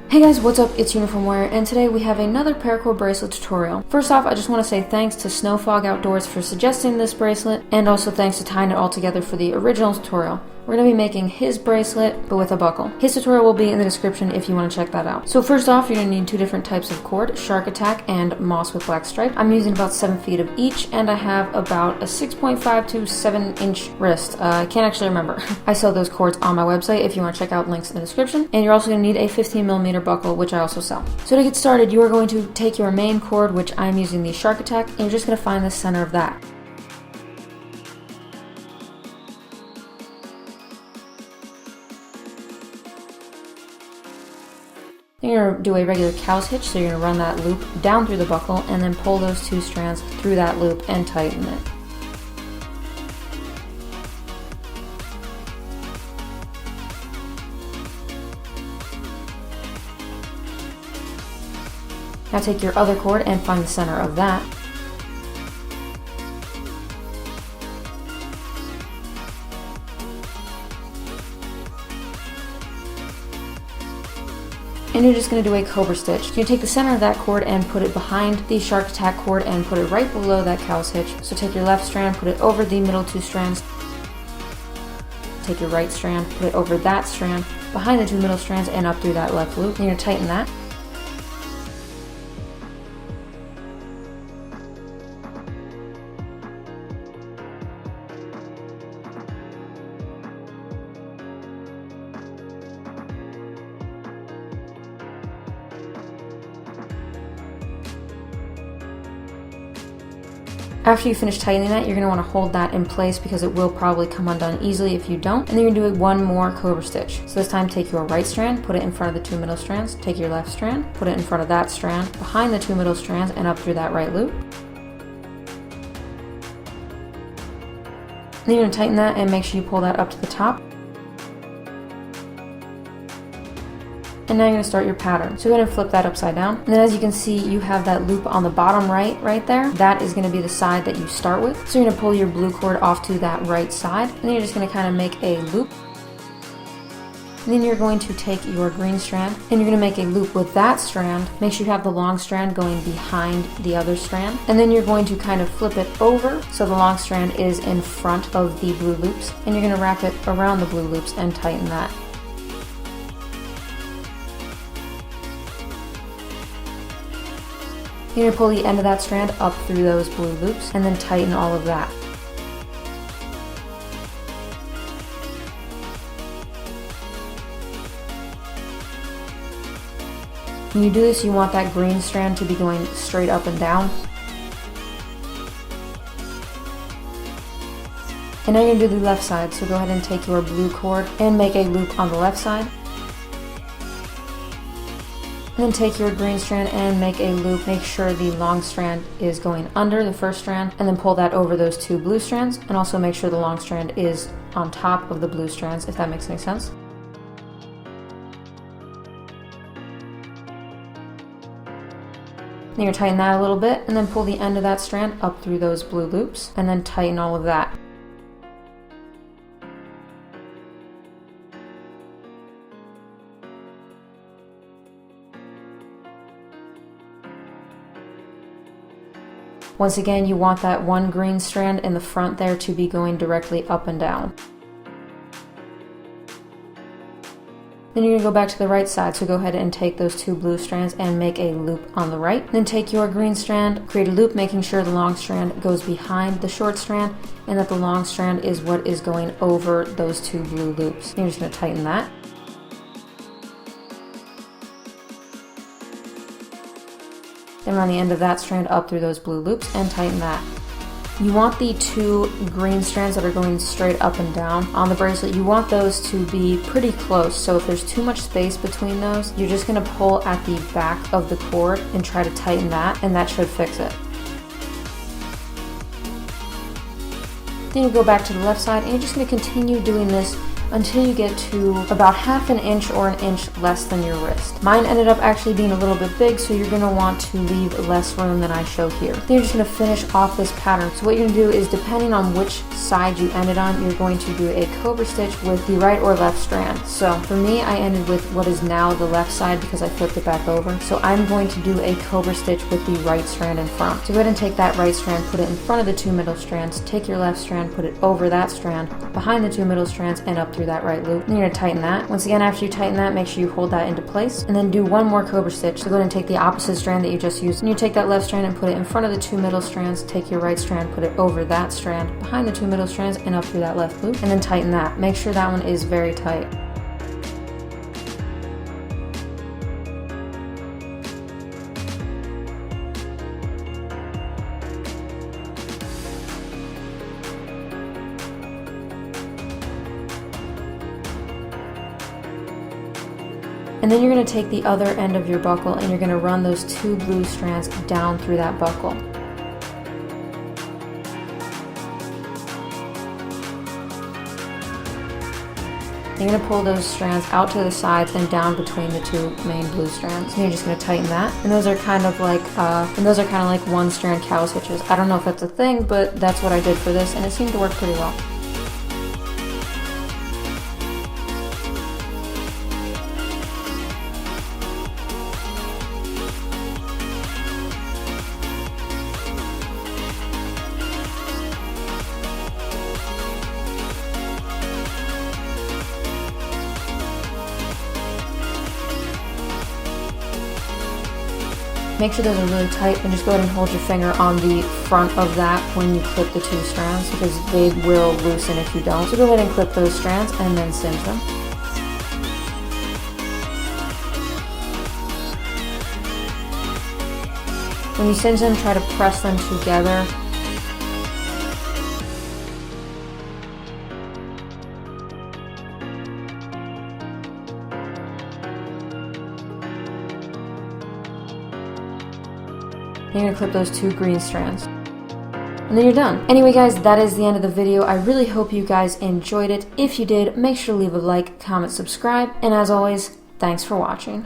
Hey guys, what's up? It's UniformWarrior, and today we have another Paracord bracelet tutorial. First off, I just want to say thanks to Snowfog Outdoors for suggesting this bracelet, and also thanks to tying it all together for the original tutorial. We're going to be making his bracelet, but with a buckle. His tutorial will be in the description if you want to check that out. So first off, you're going to need two different types of cord, Shark Attack and Moss with Black Stripe. I'm using about 7 feet of each, and I have about a 6.5 to 7 inch wrist. I can't actually remember. I sell those cords on my website if you want to check out links in the description. And you're also going to need a 15mm buckle, which I also sell. So to get started, you are going to take your main cord, which I'm using the Shark Attack, and you're just going to find the center of that. Then you're going to do a regular cow's hitch, so you're going to run that loop down through the buckle and then pull those two strands through that loop and tighten it. Now take your other cord and find the center of that. And you're just going to do a cobra stitch. You take the center of that cord and put it behind the Shark Attack cord and put it right below that cow's hitch. So take your left strand, put it over the middle two strands. Take your right strand, put it over that strand, behind the two middle strands and up through that left loop. And you're going to tighten that. After you finish tightening that, you're going to want to hold that in place because it will probably come undone easily if you don't. And then you're going to do one more cobra stitch. So this time take your right strand, put it in front of the two middle strands, take your left strand, put it in front of that strand, behind the two middle strands and up through that right loop. Then you're going to tighten that and make sure you pull that up to the top. And now you're going to start your pattern. So you're going to flip that upside down. And then as you can see, you have that loop on the bottom right there. That is going to be the side that you start with. So you're going to pull your blue cord off to that right side. And then you're just going to kind of make a loop. And then you're going to take your green strand and you're going to make a loop with that strand. Make sure you have the long strand going behind the other strand. And then you're going to kind of flip it over so the long strand is in front of the blue loops. And you're going to wrap it around the blue loops and tighten that. You're going to pull the end of that strand up through those blue loops and then tighten all of that. When you do this, you want that green strand to be going straight up and down. And now you're going to do the left side, so go ahead and take your blue cord and make a loop on the left side. And then take your green strand and make a loop. Make sure the long strand is going under the first strand and then pull that over those two blue strands. And also make sure the long strand is on top of the blue strands, if that makes any sense. Then you're tighten that a little bit and then pull the end of that strand up through those blue loops and then tighten all of that. Once again, you want that one green strand in the front there to be going directly up and down. Then you're going to go back to the right side, so go ahead and take those two blue strands and make a loop on the right. Then take your green strand, create a loop, making sure the long strand goes behind the short strand and that the long strand is what is going over those two blue loops. You're just going to tighten that. Then run the end of that strand up through those blue loops and tighten that. You want the two green strands that are going straight up and down on the bracelet, you want those to be pretty close. So if there's too much space between those, you're just going to pull at the back of the cord and try to tighten that, and that should fix it. Then you go back to the left side and you're just going to continue doing this until you get to about half an inch or an inch less than your wrist. Mine ended up actually being a little bit big, so you're going to want to leave less room than I show here. Then you're just going to finish off this pattern. So what you're going to do is, depending on which side you ended on, you're going to do a cobra stitch with the right or left strand. So for me, I ended with what is now the left side because I flipped it back over. So I'm going to do a cobra stitch with the right strand in front. So go ahead and take that right strand, put it in front of the two middle strands, take your left strand, put it over that strand, behind the two middle strands, and up through that right loop. Then you're going to tighten that. Once again, after you tighten that, make sure you hold that into place, and then do one more cobra stitch. So go ahead and take the opposite strand that you just used, and you take that left strand and put it in front of the two middle strands, take your right strand, put it over that strand, behind the two middle strands, and up through that left loop, and then tighten that. Make sure that one is very tight. And then you're going to take the other end of your buckle and you're going to run those two blue strands down through that buckle. You're going to pull those strands out to the sides and down between the two main blue strands. And you're just going to tighten that. And those are kind of like one strand cow stitches. I don't know if that's a thing, but that's what I did for this, and it seemed to work pretty well. Make sure those are really tight, and just go ahead and hold your finger on the front of that when you clip the two strands, because they will loosen if you don't. So go ahead and clip those strands and then cinch them. When you cinch them, try to press them together. You're going to clip those two green strands. And then you're done. Anyway guys, that is the end of the video. I really hope you guys enjoyed it. If you did, make sure to leave a like, comment, subscribe, and as always, thanks for watching.